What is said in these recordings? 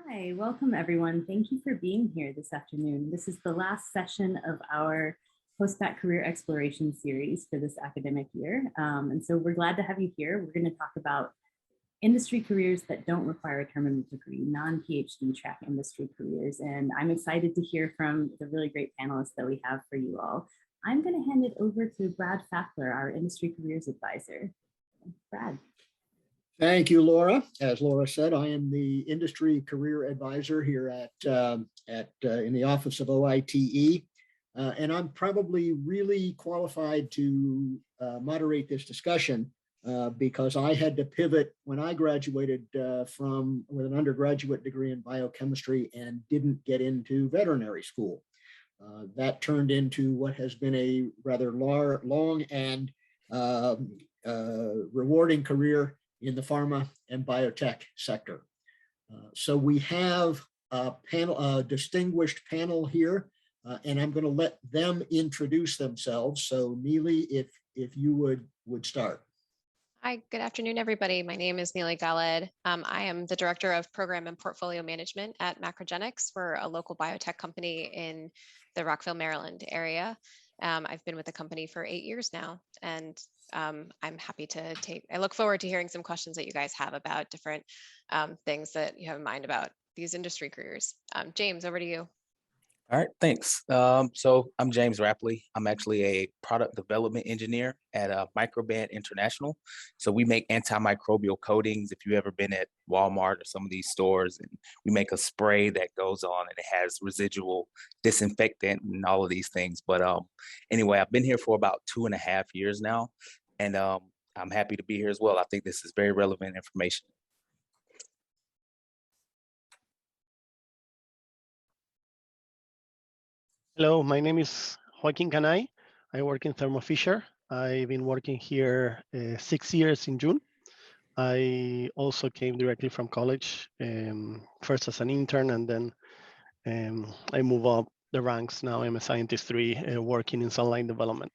Hi, welcome everyone. Thank you for being here this afternoon. This is the last session of our post-bac career exploration series for this academic year. And so we're glad to have you here. We're going to talk about industry careers that don't require a terminal degree, non-PhD track industry careers. And I'm excited to hear from the really great panelists that we have for you all. I'm going to hand it over to Brad Faffer, our industry careers advisor. Brad. Thank you, Laura. As Laura said, I am the industry career advisor here in the office of OITE, and I'm probably really qualified to moderate this discussion because I had to pivot when I graduated with an undergraduate degree in biochemistry and didn't get into veterinary school. That turned into what has been a rather long and rewarding career in the pharma and biotech sector. So we have a distinguished panel here, and I'm going to let them introduce themselves. So Neely, if you would start. Hi, good afternoon, everybody. My name is Neely Gal-Edd. I am the Director of Program and Portfolio Management at MacroGenics. We're a local biotech company in the Rockville, Maryland area. I've been with the company for 8 years now, and I'm happy to I look forward to hearing some questions that you guys have about different things that you have in mind about these industry careers. James, over to you. All right, thanks. So I'm James Rapley. I'm actually a product development engineer at Microban International. So we make antimicrobial coatings. If you've ever been at Walmart or some of these stores, and we make a spray that goes on and it has residual disinfectant and all of these things. But anyway, I've been here for about 2.5 years now, and I'm happy to be here as well. I think this is very relevant information. Hello, my name is Joaquín Canay. I work in Thermo Fisher. I've been working here 6 years in June. I also came directly from college, first as an intern, and then I move up the ranks. Now I'm a scientist 3 working in cell line development.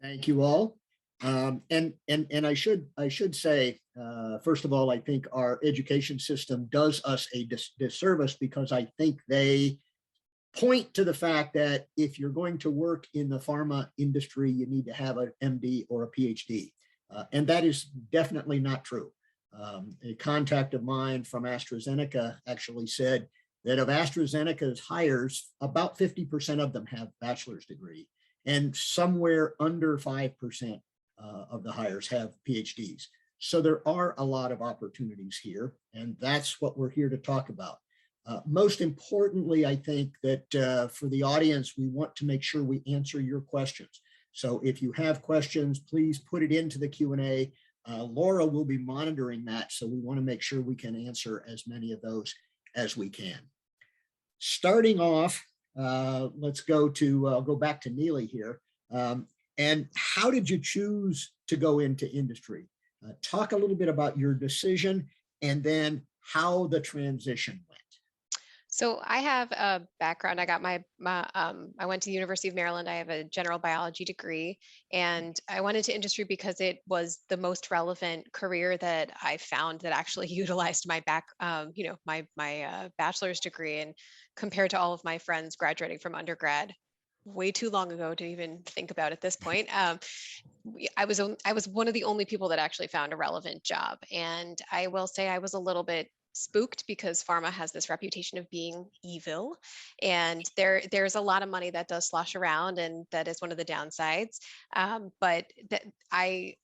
Thank you all. And I should say, first of all, I think our education system does us a disservice because I think they point to the fact that if you're going to work in the pharma industry, you need to have an MD or a PhD. And that is definitely not true. A contact of mine from AstraZeneca actually said that of AstraZeneca's hires, about 50% of them have bachelor's degree, and somewhere under 5% of the hires have PhDs. So there are a lot of opportunities here, and that's what we're here to talk about. Most importantly, I think that for the audience, we want to make sure we answer your questions. So if you have questions, please put it into the Q&A. Laura will be monitoring that, so we want to make sure we can answer as many of those as we can. Starting off, let's go back to Neely here. And how did you choose to go into industry? Talk a little bit about your decision and then how the transition went. So I have a background. I got I went to the University of Maryland. I have a general biology degree, and I went into industry because it was the most relevant career that I found that actually utilized my bachelor's degree. And compared to all of my friends graduating from undergrad, way too long ago to even think about at this point. I was one of the only people that actually found a relevant job. And I will say I was a little bit spooked because pharma has this reputation of being evil, and there's a lot of money that does slosh around, and that is one of the downsides. But that I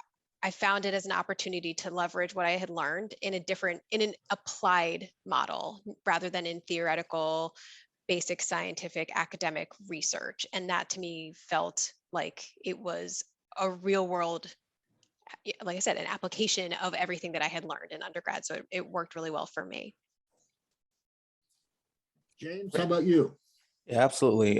found it as an opportunity to leverage what I had learned in an applied model rather than in theoretical, basic scientific academic research. And that to me felt like it was a real world, like I said, an application of everything that I had learned in undergrad. So it worked really well for me. James, how about you? Yeah, absolutely.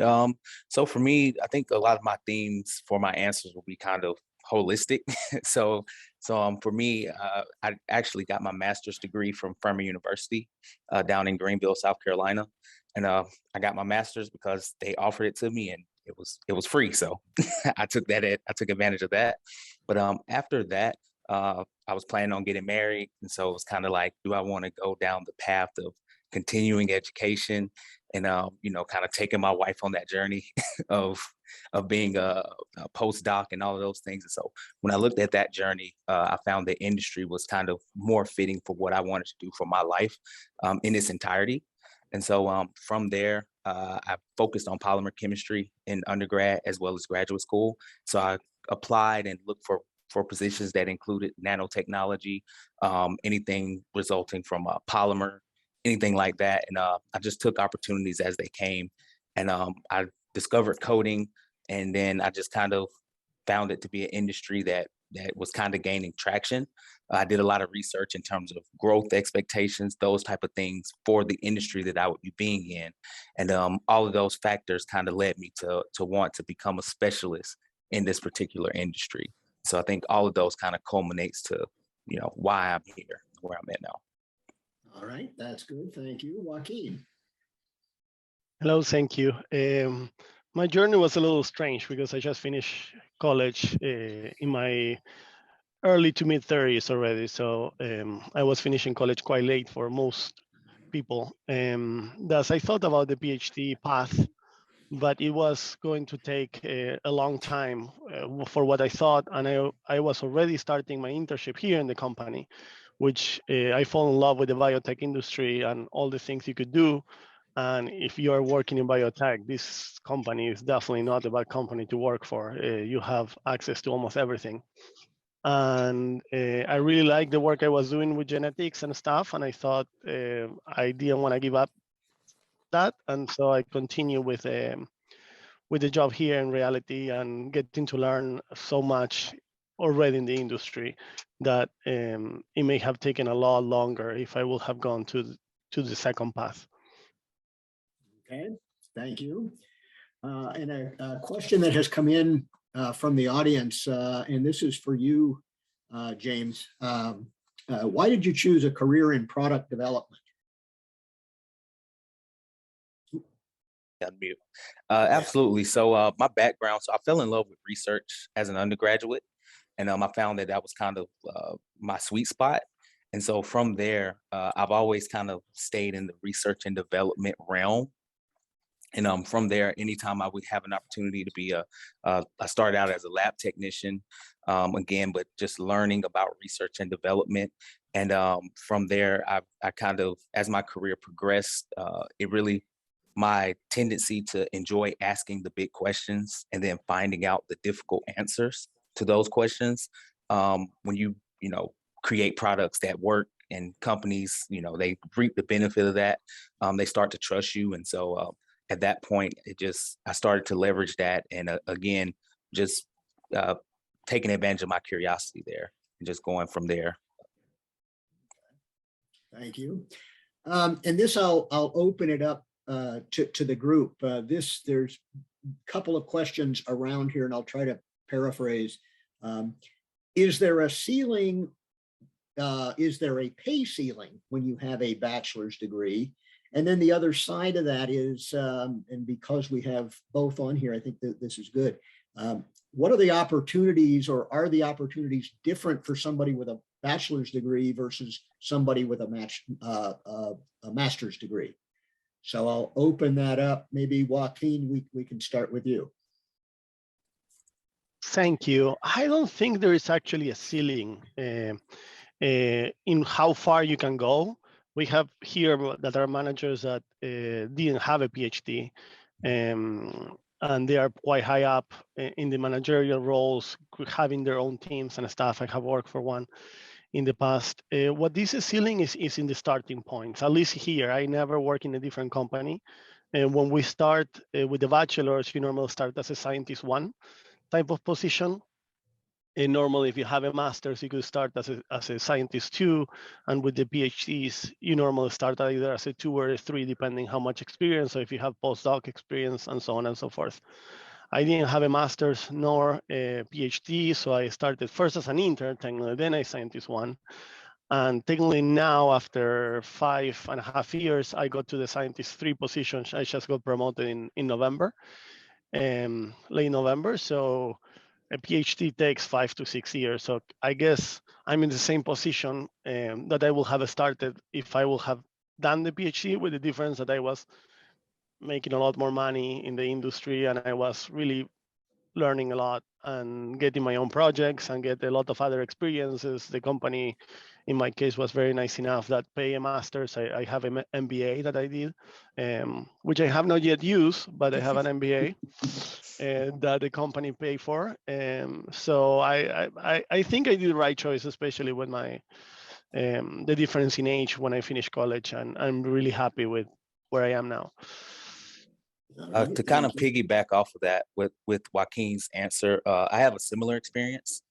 So for me, I think a lot of my themes for my answers will be kind of holistic. So for me, I actually got my master's degree from Furman University down in Greenville, South Carolina. And I got my master's because they offered it to me, and it was free. So I took advantage of that. But after that, I was planning on getting married. And so it was kind of like, do I want to go down the path of continuing education and, kind of taking my wife on that journey of being a postdoc and all of those things. And so when I looked at that journey, I found the industry was kind of more fitting for what I wanted to do for my life in its entirety. And so from there, I focused on polymer chemistry in undergrad as well as graduate school. So I applied and looked for positions that included nanotechnology, anything resulting from a polymer, anything like that. And I just took opportunities as they came. And I discovered coding, and then I just kind of found it to be an industry that was kind of gaining traction. I did a lot of research in terms of growth expectations, those type of things for the industry that I would be being in. And all of those factors kind of led me to want to become a specialist in this particular industry. So I think all of those kind of culminates to, why I'm here, where I'm at now. All right, that's good. Thank you. Joaquín. Hello, thank you. My journey was a little strange because I just finished college in my early to mid 30s already. So I was finishing college quite late for most people. Thus, I thought about the PhD path, but it was going to take a long time for what I thought. And I was already starting my internship here in the company, which I fall in love with the biotech industry and all the things you could do. And if you are working in biotech, this company is definitely not a bad company to work for. You have access to almost everything. And I really liked the work I was doing with genetics and stuff. And I thought I didn't want to give up that. And so I continue with the job here in reality and getting to learn so much already in the industry that it may have taken a lot longer if I would have gone to the second path. Okay, thank you. And a question that has come in from the audience, and this is for you, James. Why did you choose a career in product development? Unmute. Absolutely. So my background, so I fell in love with research as an undergraduate, and I found that was kind of my sweet spot. And so from there, I've always kind of stayed in the research and development realm. And from there, anytime I would have an opportunity to be I started out as a lab technician, again, but just learning about research and development. And from there, I kind of, as my career progressed, my tendency to enjoy asking the big questions and then finding out the difficult answers to those questions. When you create products that work and companies, they reap the benefit of that, they start to trust you. And so at that point, I started to leverage that. And again, just taking advantage of my curiosity there and just going from there. Thank you. And this, I'll open it up to the group. There's a couple of questions around here, and I'll try to paraphrase. Is there a ceiling? Is there a pay ceiling when you have a bachelor's degree? And then the other side of that is, and because we have both on here, I think that this is good. What are the opportunities, or are the opportunities different for somebody with a bachelor's degree versus somebody with a master's degree? So I'll open that up. Maybe Joaquín, we can start with you. Thank you. I don't think there is actually a ceiling in how far you can go. We have here that are managers that didn't have a PhD, and they are quite high up in the managerial roles, having their own teams and stuff. I have worked for one in the past. What this is ceiling is in the starting points. At least here, I never work in a different company. And when we start with the bachelor's, you normally start as a scientist 1 type of position. And normally, if you have a master's, you could start as a scientist 2, and with the PhDs, you normally start either as a 2 or a 3, depending how much experience, or if you have postdoc experience, and so on and so forth. I didn't have a master's nor a PhD, so I started first as an intern, technically, then a scientist 1. And technically now, after 5.5 years, I got to the scientist 3 position. I just got promoted in November, late November. So a PhD takes 5 to 6 years. So I guess I'm in the same position that I will have started if I will have done the PhD, with the difference that I was making a lot more money in the industry and I was really learning a lot and getting my own projects and get a lot of other experiences. The company, in my case, was very nice enough that pay a master's. I have an MBA that I did, which I have not yet used, but I have an MBA that the company paid for. So I think I did the right choice, especially with my the difference in age when I finished college, and I'm really happy with where I am now. To kind of piggyback off of that with Joaquín's answer, I have a similar experience.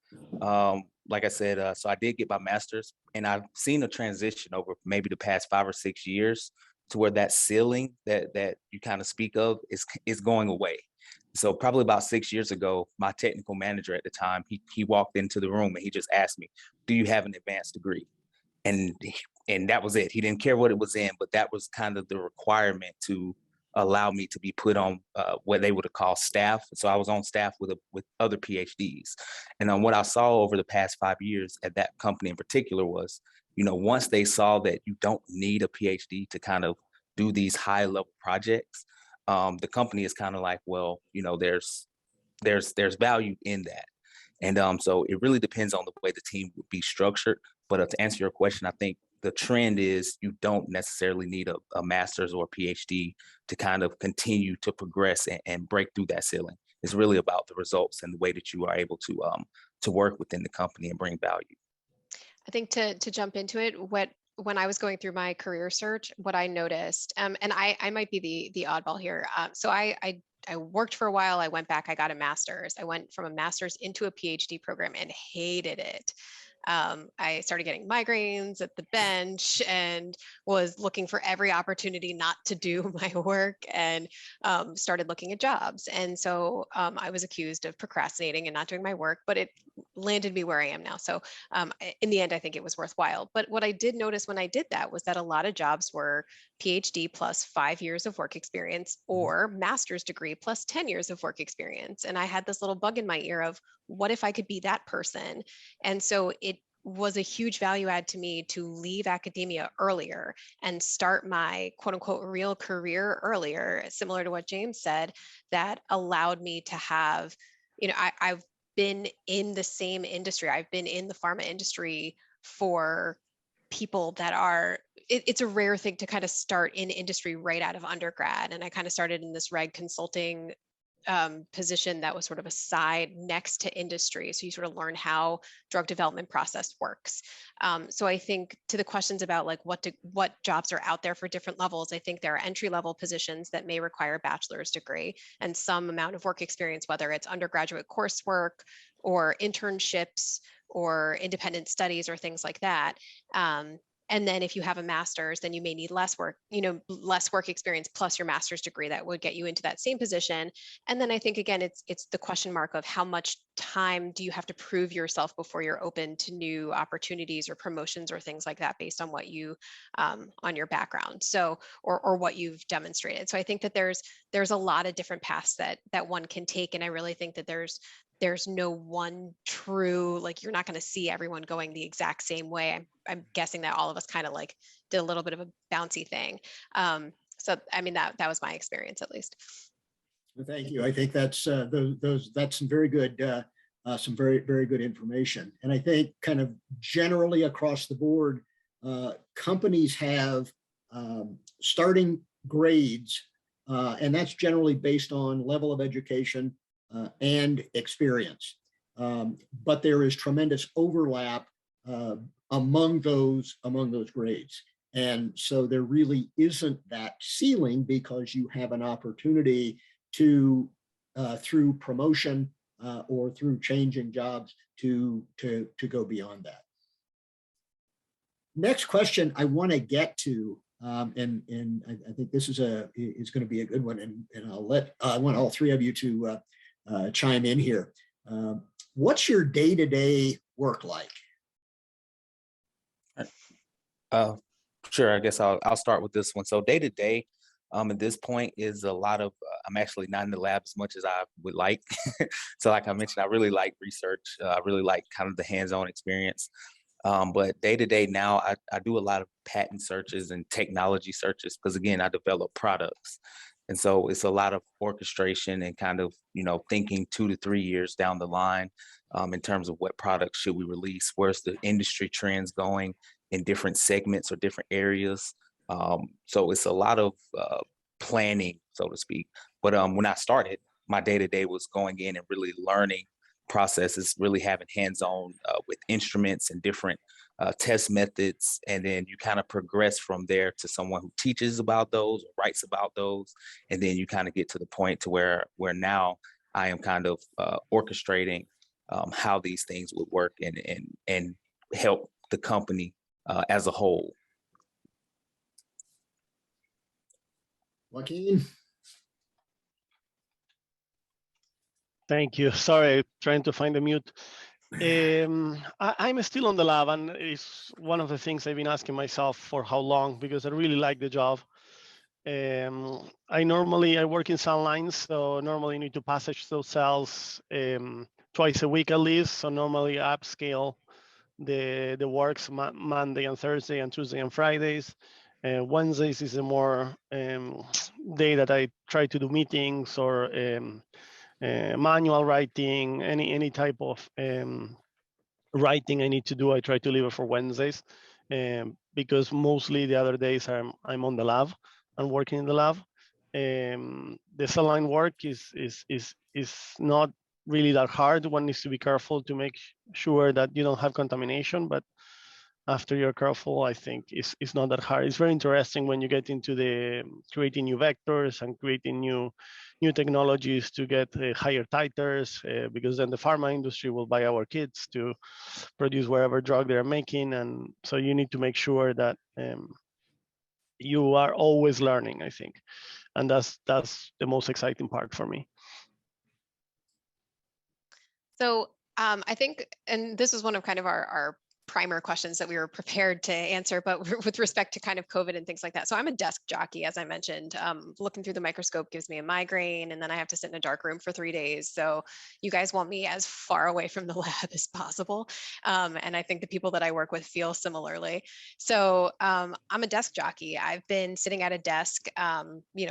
Like I said, so I did get my master's, and I've seen a transition over maybe the past 5 or 6 years to where that ceiling that you kind of speak of is going away. So probably about 6 years ago, my technical manager at the time, he walked into the room and he just asked me, "Do you have an advanced degree?" And that was it. He didn't care what it was in, but that was kind of the requirement to allow me to be put on what they would have called staff. So I was on staff with other PhDs. And what I saw over the past 5 years at that company in particular was, once they saw that you don't need a PhD to kind of do these high level projects, the company is kind of like, well, there's value in that. And so it really depends on the way the team would be structured. But to answer your question, I think the trend is you don't necessarily need a master's or a PhD to kind of continue to progress and break through that ceiling. It's really about the results and the way that you are able to work within the company and bring value. I think to jump into it, when I was going through my career search, what I noticed, and I might be the oddball here. So I worked for a while. I went back, I got a master's. I went from a master's into a PhD program and hated it. I started getting migraines at the bench and was looking for every opportunity not to do my work, and started looking at jobs. And so I was accused of procrastinating and not doing my work, but it landed me where I am now. So in the end, I think it was worthwhile. But what I did notice when I did that was that a lot of jobs were PhD plus 5 years of work experience, or master's degree plus 10 years of work experience. And I had this little bug in my ear of, what if I could be that person? And so it was a huge value add to me to leave academia earlier and start my quote unquote real career earlier, similar to what James said, that allowed me to have, I've been in the same industry. I've been in the pharma industry for people that are, it's a rare thing to kind of start in industry right out of undergrad. And I kind of started in this reg consulting position that was sort of a side next to industry. So you sort of learn how drug development process works. So I think to the questions about like what jobs are out there for different levels, I think there are entry level positions that may require a bachelor's degree and some amount of work experience, whether it's undergraduate coursework or internships or independent studies or things like that. And then if you have a master's, then you may need less work experience plus your master's degree that would get you into that same position. And then I think, again, it's the question mark of how much time do you have to prove yourself before you're open to new opportunities or promotions or things like that based on what you, on your background. So, or what you've demonstrated. So I think that there's a lot of different paths that one can take. And I really think that there's no one true, like, you're not going to see everyone going the exact same way. I'm guessing that all of us kind of like did a little bit of a bouncy thing. So, I mean, that was my experience, at least. Well, thank you. I think that's that's some very good, some very, very good information. And I think kind of generally across the board, companies have starting grades, and that's generally based on level of education and experience. But there is tremendous overlap among those grades. And so there really isn't that ceiling, because you have an opportunity to, through promotion or through changing jobs, to go beyond that. Next question I want to get to, and I think this is going to be a good one, and I want all three of you to chime in here. What's your day-to-day work like? Sure, I guess I'll start with this one. So day to day, at this point is a lot of, I'm actually not in the lab as much as I would like. So like I mentioned, I really like research. I really like kind of the hands-on experience. But day to day now, I do a lot of patent searches and technology searches because again, I develop products. And so it's a lot of orchestration and kind of, thinking 2 to 3 years down the line in terms of what products should we release, where's the industry trends going in different segments or different areas. So it's a lot of planning, so to speak. But when I started, my day to day was going in and really learning processes, really having hands-on with instruments and different test methods. And then you kind of progress from there to someone who teaches about those or writes about those. And then you kind of get to the point to where now I am kind of orchestrating how these things would work and help the company as a whole. Joaquín? Thank you. Sorry, trying to find the mute. I'm still on the lab, and it's one of the things I've been asking myself for how long, because I really like the job. I work in cell lines, so normally need to passage those cells twice a week at least. So normally I upscale the works Monday and Thursday and Tuesday and Fridays. Wednesdays is a more day that I try to do meetings or manual writing, any type of writing I need to do. I try to leave it for Wednesdays because mostly the other days I'm on the lab and working in the lab. The cell line work is not really that hard. One needs to be careful to make sure that you don't have contamination, but after you're careful, I think it's not that hard. It's very interesting when you get into the creating new vectors and creating new technologies to get higher titers, because then the pharma industry will buy our kits to produce whatever drug they're making. And so you need to make sure that you are always learning, I think. And that's the most exciting part for me. So I think, and this is one of kind of our primer questions that we were prepared to answer, but with respect to kind of COVID and things like that. So I'm a desk jockey, as I mentioned. Looking through the microscope gives me a migraine, and then I have to sit in a dark room for 3 days. So you guys want me as far away from the lab as possible. And I think the people that I work with feel similarly. So I'm a desk jockey. I've been sitting at a desk,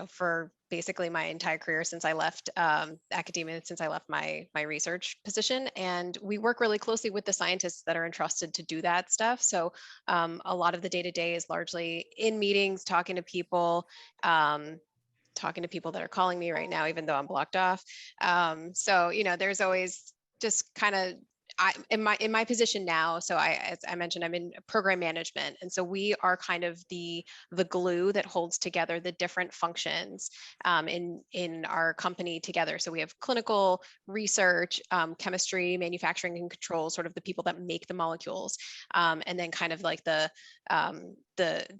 for basically my entire career since I left academia, since I left my research position. And we work really closely with the scientists that are entrusted to do that stuff. So a lot of the day-to-day is largely in meetings, talking to people that are calling me right now, even though I'm blocked off. So, there's always just kind of, in my position now, so as I mentioned, I'm in program management, and so we are kind of the glue that holds together the different functions in our company together. So we have clinical research, chemistry, manufacturing and control, sort of the people that make the molecules, and then kind of like the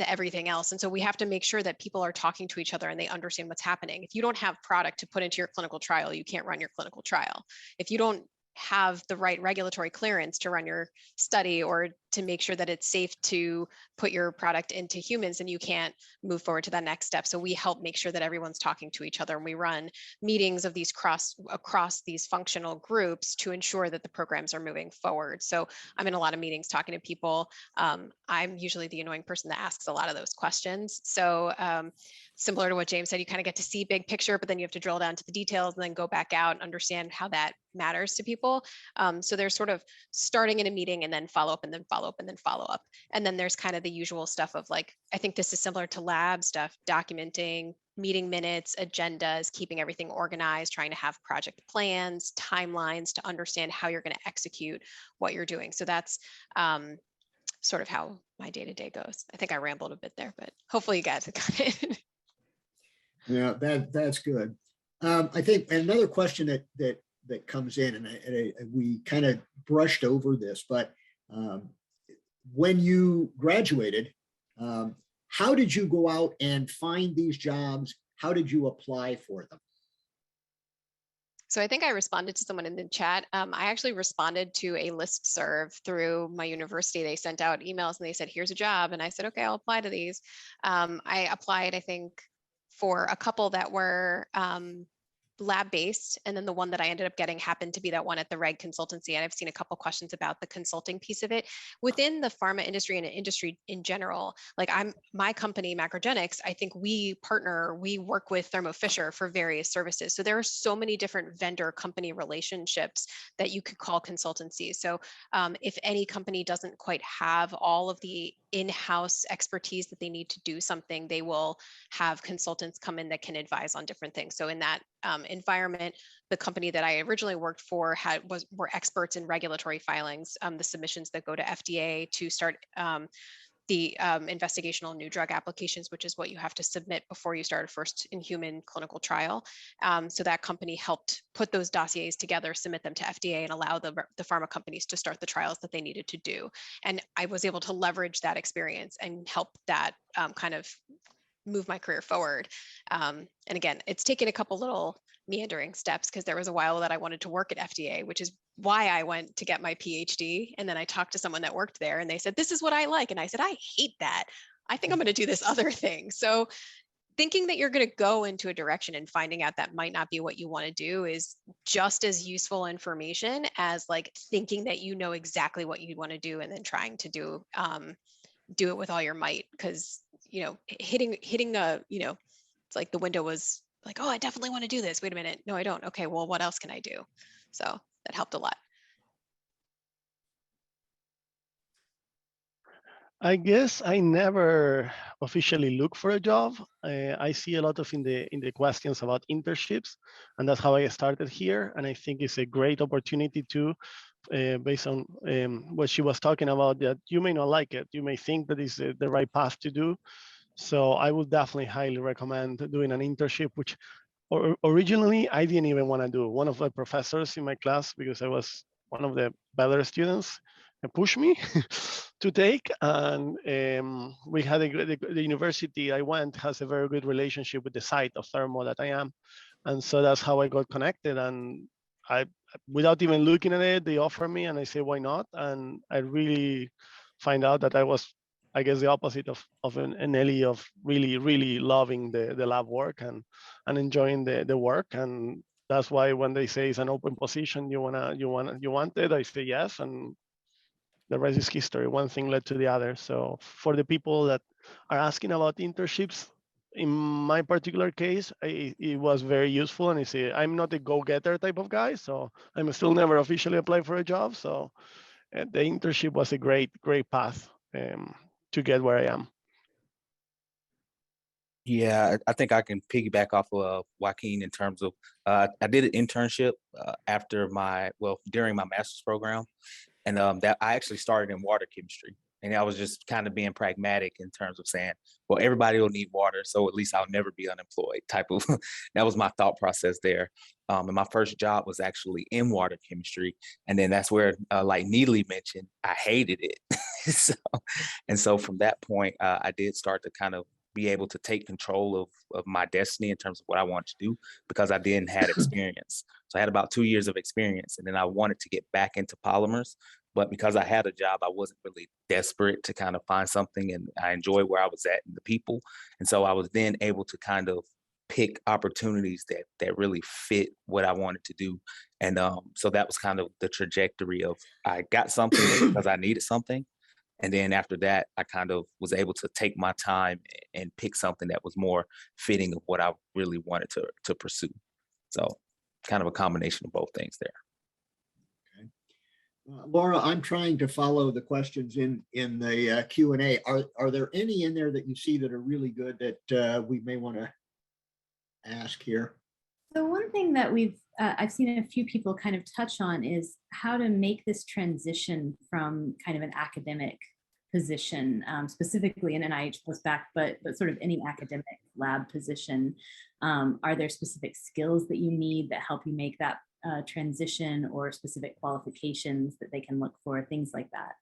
everything else. And so we have to make sure that people are talking to each other and they understand what's happening. If you don't have product to put into your clinical trial, you can't run your clinical trial. If you don't have the right regulatory clearance to run your study or to make sure that it's safe to put your product into humans, and you can't move forward to that next step. So we help make sure that everyone's talking to each other, and we run meetings of these across these functional groups to ensure that the programs are moving forward. So I'm in a lot of meetings talking to people. I'm usually the annoying person that asks a lot of those questions. So similar to what James said, you kind of get to see big picture, but then you have to drill down to the details and then go back out and understand how that matters to people. So there's sort of starting in a meeting and then follow up and then follow up and then follow up. And then there's kind of the usual stuff of like, I think this is similar to lab stuff, documenting meeting minutes, agendas, keeping everything organized, trying to have project plans, timelines to understand how you're going to execute what you're doing. So that's sort of how my day-to-day goes. I think I rambled a bit there, but hopefully you guys got it. Yeah, that's good. I think another question that comes in, and we kind of brushed over this, but when you graduated, how did you go out and find these jobs? How did you apply for them? So I think I responded to someone in the chat. I actually responded to a listserv through my university. They sent out emails and they said, here's a job. And I said, okay, I'll apply to these. I applied, I think, for a couple that were lab-based, and then the one that I ended up getting happened to be that one at the Reg Consultancy. And I've seen a couple questions about the consulting piece of it. Within the pharma industry and industry in general, like my company, MacroGenics, I think we work with Thermo Fisher for various services. So there are so many different vendor company relationships that you could call consultancies. So if any company doesn't quite have all of the in-house expertise that they need to do something, they will have consultants come in that can advise on different things. So in that environment, the company that I originally worked for were experts in regulatory filings, the submissions that go to FDA to start the investigational new drug applications, which is what you have to submit before you start a first in human clinical trial. So that company helped put those dossiers together, submit them to FDA, and allow the pharma companies to start the trials that they needed to do. And I was able to leverage that experience and help that kind of move my career forward. And again, it's taken a couple little meandering steps because there was a while that I wanted to work at FDA, which is why I went to get my PhD. And then I talked to someone that worked there and they said, this is what I like. And I said, I hate that. I think I'm going to do this other thing. So thinking that you're going to go into a direction and finding out that might not be what you want to do is just as useful information as like thinking that you know exactly what you want to do and then trying to do it with all your might. Because hitting a, it's like the window was like, oh, I definitely want to do this. Wait a minute. No, I don't. Okay, well, what else can I do? So that helped a lot. I guess I never officially look for a job. I see a lot of in the questions about internships, and that's how I started here. And I think it's a great opportunity to, based on what she was talking about, that you may not like it. You may think that is the right path to do. So I would definitely highly recommend doing an internship, which originally I didn't even want to do. One of the professors in my class, because I was one of the better students, pushed me to take. And we had the university I went has a very good relationship with the site of Thermo that I am. And so that's how I got connected. And I, without even looking at it, they offered me and I say, why not? And I really find out that I was, I guess, the opposite of an Neely, of really, really loving the lab work and enjoying the work. And that's why when they say it's an open position, you want it, I say yes. And the rest is history. One thing led to the other. So for the people that are asking about internships, in my particular case, it was very useful. And I say, I'm not a go-getter type of guy, so I'm still never officially applied for a job. So the internship was a great path to get where I am. Yeah, I think I can piggyback off of Joaquín in terms of I did an internship during my master's program, and that I actually started in water chemistry, and I was just kind of being pragmatic in terms of saying, well, everybody will need water, so at least I'll never be unemployed. Type of that was my thought process there. And my first job was actually in water chemistry, and then that's where, like Neely mentioned, I hated it. so from that point, I did start to kind of be able to take control of my destiny in terms of what I wanted to do, because I didn't have experience. So I had about 2 years of experience, and then I wanted to get back into polymers. But because I had a job, I wasn't really desperate to kind of find something, and I enjoyed where I was at and the people. And so I was then able to kind of pick opportunities that really fit what I wanted to do. And so that was kind of the trajectory of, I got something because I needed something. And then after that, I kind of was able to take my time and pick something that was more fitting of what I really wanted to pursue. So kind of a combination of both things there. Okay. Laura, I'm trying to follow the questions in the Q&A. Are there any in there that you see that are really good that we may want to ask here? So one thing that I've seen a few people kind of touch on is how to make this transition from kind of an academic position, specifically in an NIH postbac, but sort of any academic lab position. Are there specific skills that you need that help you make that transition, or specific qualifications that they can look for, things like that?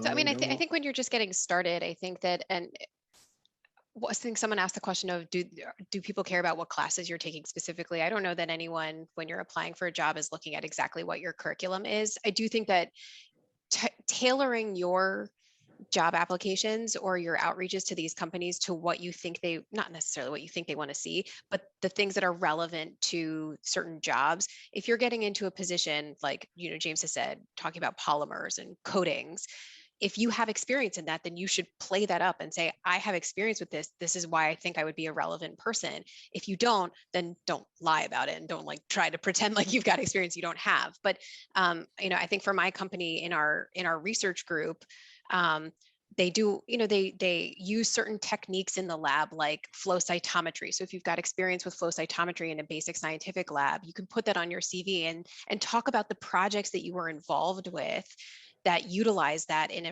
So, I mean, I think when you're just getting started, I think that, and I think someone asked the question of, do people care about what classes you're taking specifically? I don't know that anyone, when you're applying for a job, is looking at exactly what your curriculum is. I do think that tailoring your job applications or your outreaches to these companies to what you think not necessarily what you think they want to see, but the things that are relevant to certain jobs. If you're getting into a position like, James has said, talking about polymers and coatings, if you have experience in that, then you should play that up and say, I have experience with this. This is why I think I would be a relevant person. If you don't, then don't lie about it and don't like try to pretend like you've got experience you don't have. But I think for my company in our research group, they do, they use certain techniques in the lab like flow cytometry. So if you've got experience with flow cytometry in a basic scientific lab, you can put that on your CV and talk about the projects that you were involved with that utilize that in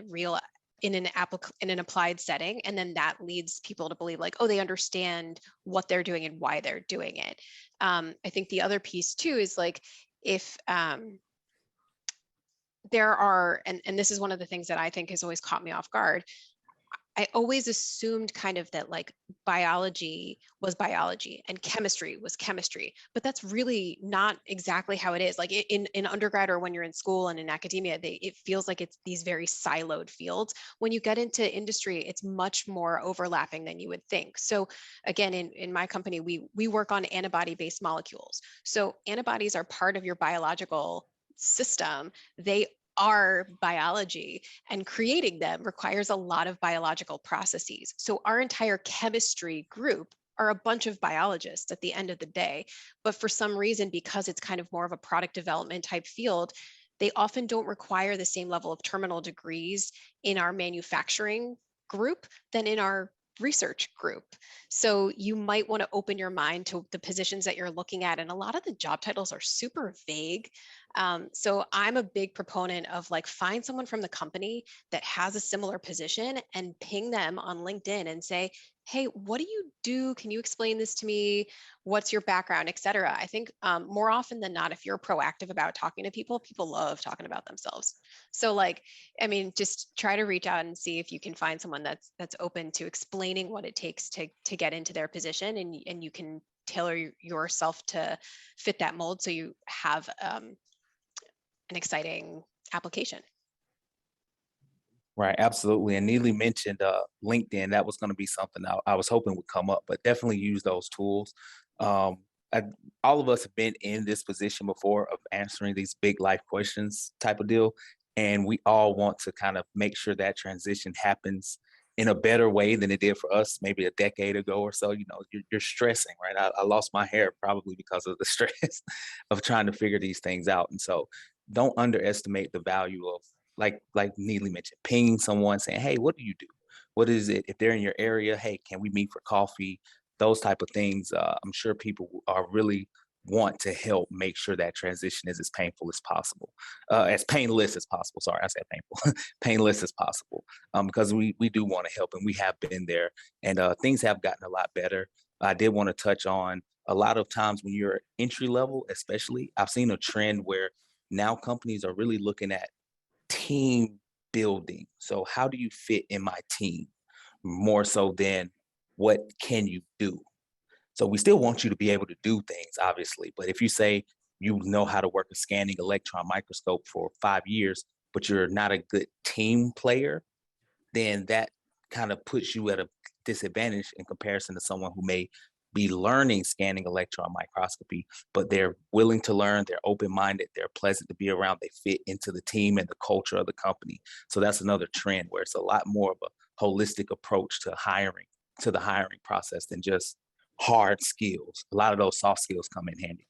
an applied setting. And then that leads people to believe like, oh, they understand what they're doing and why they're doing it. I think the other piece too is like, if there are, and this is one of the things that I think has always caught me off guard. I always assumed kind of that like biology was biology and chemistry was chemistry, but that's really not exactly how it is. Like in undergrad or when you're in school and in academia, it feels like it's these very siloed fields. When you get into industry, it's much more overlapping than you would think. So again, in my company, we work on antibody-based molecules. So antibodies are part of your biological system. They are biology, and creating them requires a lot of biological processes. So our entire chemistry group are a bunch of biologists at the end of the day. But for some reason, because it's kind of more of a product development type field, they often don't require the same level of terminal degrees in our manufacturing group than in our research group. So you might want to open your mind to the positions that you're looking at. And a lot of the job titles are super vague. So I'm a big proponent of like, find someone from the company that has a similar position and ping them on LinkedIn and say, hey, what do you do? Can you explain this to me? What's your background, et cetera? I think more often than not, if you're proactive about talking to people, people love talking about themselves. So like, I mean, just try to reach out and see if you can find someone that's open to explaining what it takes to get into their position, and you can tailor yourself to fit that mold so you have an exciting application. Right, absolutely. And Neely mentioned LinkedIn. That was going to be something I was hoping would come up, but definitely use those tools. All of us have been in this position before of answering these big life questions type of deal. And we all want to kind of make sure that transition happens in a better way than it did for us maybe a decade ago or so. You're stressing, right? I lost my hair probably because of the stress of trying to figure these things out. And so don't underestimate the value of, like Neely mentioned, pinging someone saying, hey, what do you do? What is it? If they're in your area, hey, can we meet for coffee? Those type of things. I'm sure people are really want to help make sure that transition is as painful as possible, as painless as possible. Sorry, I said painful, painless as possible, because we do want to help, and we have been there, and things have gotten a lot better. I did want to touch on a lot of times when you're entry level, especially, I've seen a trend where now companies are really looking at team building. So how do you fit in my team more so than what can you do? So we still want you to be able to do things, obviously. But if you say you know how to work a scanning electron microscope for 5 years, but you're not a good team player, then that kind of puts you at a disadvantage in comparison to someone who may be learning scanning electron microscopy, but they're willing to learn, they're open-minded, they're pleasant to be around, they fit into the team and the culture of the company. So that's another trend where it's a lot more of a holistic approach to the hiring process than just hard skills. A lot of those soft skills come in handy.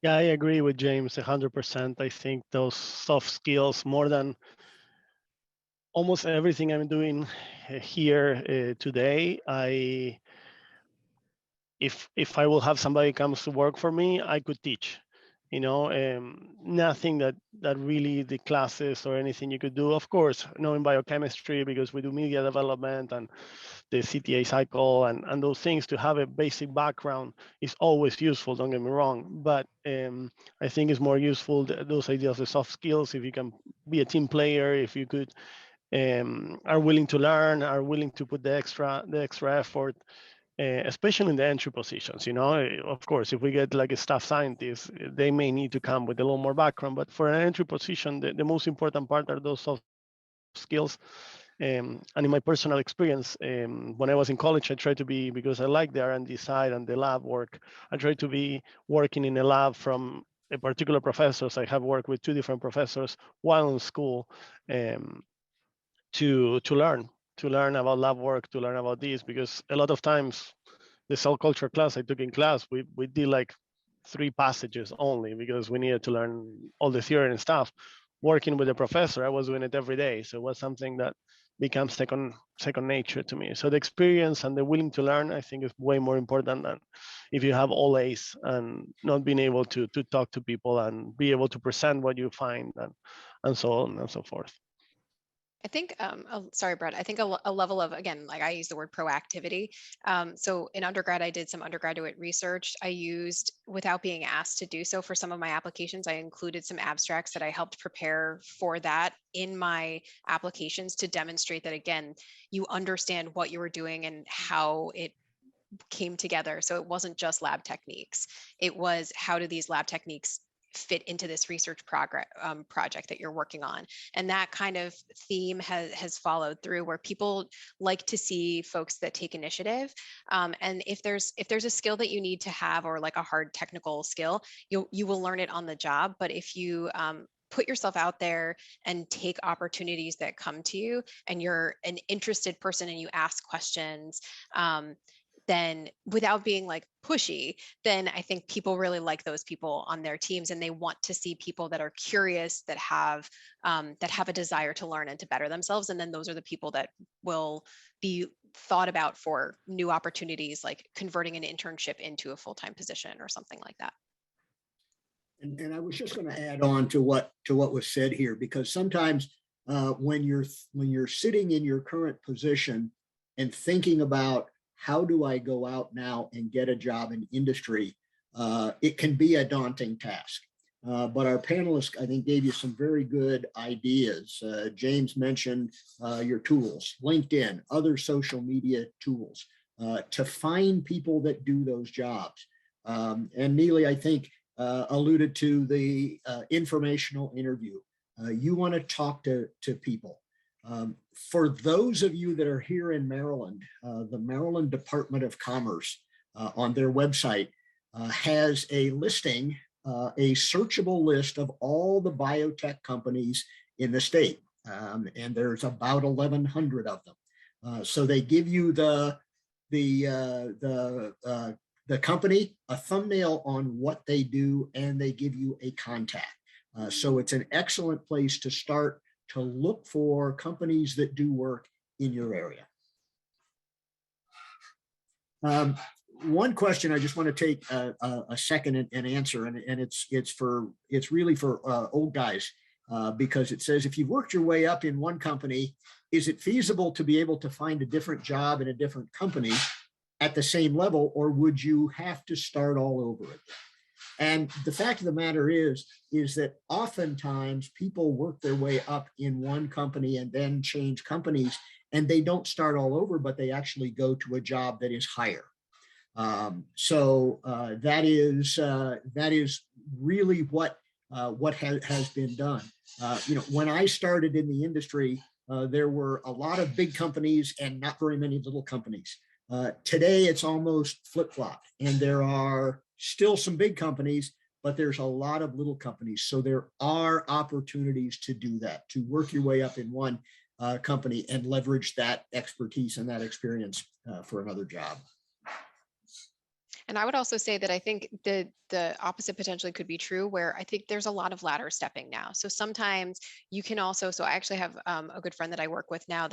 Yeah, I agree with James 100%. I think those soft skills, more than almost everything I'm doing here today, if I will have somebody comes to work for me, I could teach. Nothing that really the classes or anything you could do. Of course, knowing biochemistry, because we do media development and the CTA cycle and those things, to have a basic background is always useful, don't get me wrong. But I think it's more useful, those ideas of soft skills, if you can be a team player, if you could are willing to learn, are willing to put the extra effort. especially in the entry positions. Of course, if we get like a staff scientist, they may need to come with a little more background, but for an entry position, the most important part are those soft skills. And in my personal experience, when I was in college, I tried to be, because I like the R&D side and the lab work, I tried to be working in a lab from a particular professor. So I have worked with 2 different professors while in school, to learn about lab work, to learn about this, because a lot of times the cell culture class I took in class, we did like 3 passages only because we needed to learn all the theory and stuff. Working with a professor, I was doing it every day, so it was something that becomes second nature to me. So the experience and the willing to learn, I think, is way more important than if you have all A's and not being able to talk to people and be able to present what you find, and so on and so forth. I think, sorry, Brett, I think a level of, again, like I use the word proactivity. So in undergrad, I did some undergraduate research. I used, without being asked to do so for some of my applications, I included some abstracts that I helped prepare for that in my applications to demonstrate that, again, you understand what you were doing and how it came together. So it wasn't just lab techniques. It was, how do these lab techniques fit into this research project that you're working on? And that kind of theme has followed through, where people like to see folks that take initiative. And if there's a skill that you need to have, or like a hard technical skill, you will learn it on the job. But if you put yourself out there and take opportunities that come to you, and you're an interested person and you ask questions, then without being like pushy, then I think people really like those people on their teams, and they want to see people that are curious, that have a desire to learn and to better themselves. And then those are the people that will be thought about for new opportunities, like converting an internship into a full-time position or something like that. And I was just going to add on to what was said here, because sometimes when you're sitting in your current position and thinking about, how do I go out now and get a job in industry? It can be a daunting task. But our panelists, I think, gave you some very good ideas. James mentioned your tools, LinkedIn, other social media tools, to find people that do those jobs. And Neely, I think, alluded to the informational interview. You want to talk to people. For those of you that are here in Maryland, the Maryland Department of Commerce on their website has a listing, a searchable list of all the biotech companies in the state. And there's about 1,100 of them. So they give you the company, a thumbnail on what they do, and they give you a contact. So it's an excellent place to start to look for companies that do work in your area. One question I just want to take a second and answer, and it's really for old guys, because it says, if you've worked your way up in one company, is it feasible to be able to find a different job in a different company at the same level, or would you have to start all over again? And the fact of the matter is that oftentimes people work their way up in one company and then change companies, and they don't start all over, but they actually go to a job that is higher. So that is really what has been done. When I started in the industry, there were a lot of big companies and not very many little companies. Today, it's almost flip-flopped, and there are still some big companies, but there's a lot of little companies. So there are opportunities to do that, to work your way up in one company and leverage that expertise and that experience for another job. And I would also say that I think the opposite potentially could be true, where I think there's a lot of ladder stepping now. So sometimes you can also, so I actually have a good friend that I work with now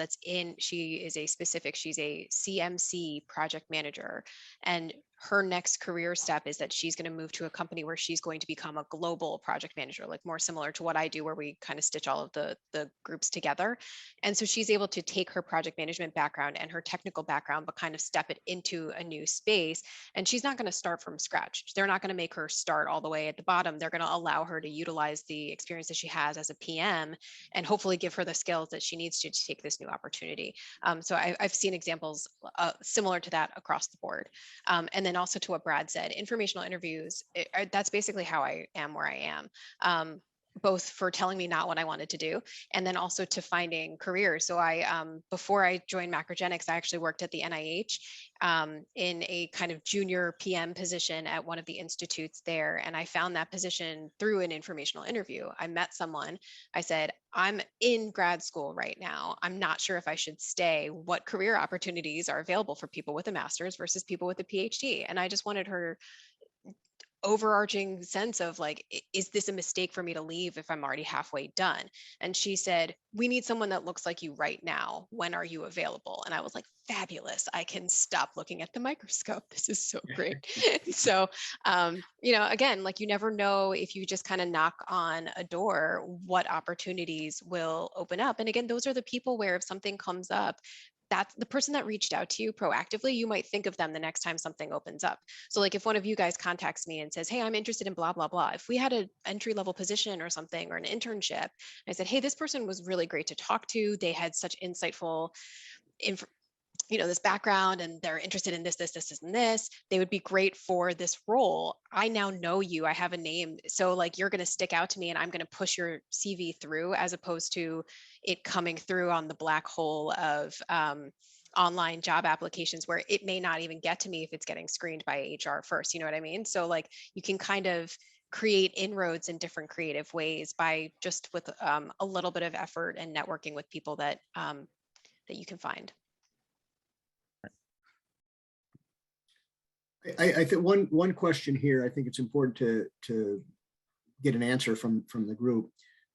she's a CMC project manager. And her next career step is that she's going to move to a company where she's going to become a global project manager, like more similar to what I do, where we kind of stitch all of the groups together. And so she's able to take her project management background and her technical background, but kind of step it into a new space. And she's not going to start from scratch. They're not going to make her start all the way at the bottom. They're going to allow her to utilize the experience that she has as a PM and hopefully give her the skills that she needs to take this new opportunity. So I've seen examples similar to that across the board. And then also to what Brad said, informational interviews, that's basically how I am where I am. Both for telling me not what I wanted to do, and then also to finding careers. So before I joined MacroGenics, I actually worked at the NIH in a kind of junior PM position at one of the institutes there. And I found that position through an informational interview. I met someone, I said, I'm in grad school right now. I'm not sure if I should stay. What career opportunities are available for people with a master's versus people with a PhD? And I just wanted her overarching sense of like, is this a mistake for me to leave if I'm already halfway done? And she said, we need someone that looks like you right now. When are you available? And I was like, fabulous. I can stop looking at the microscope. This is so great. So, again, like you never know if you just kind of knock on a door, what opportunities will open up. And again, those are the people where if something comes up, that's the person that reached out to you proactively, you might think of them the next time something opens up. So like if one of you guys contacts me and says, hey, I'm interested in blah, blah, blah. If we had an entry level position or something or an internship, and I said, hey, this person was really great to talk to. They had such insightful this background and they're interested in this, and this, they would be great for this role. I now know you, I have a name. So like, you're going to stick out to me and I'm going to push your CV through as opposed to it coming through on the black hole of online job applications where it may not even get to me if it's getting screened by HR first. You know what I mean? So like you can kind of create inroads in different creative ways by just with a little bit of effort and networking with people that you can find. I think one question here, I think it's important to get an answer from the group.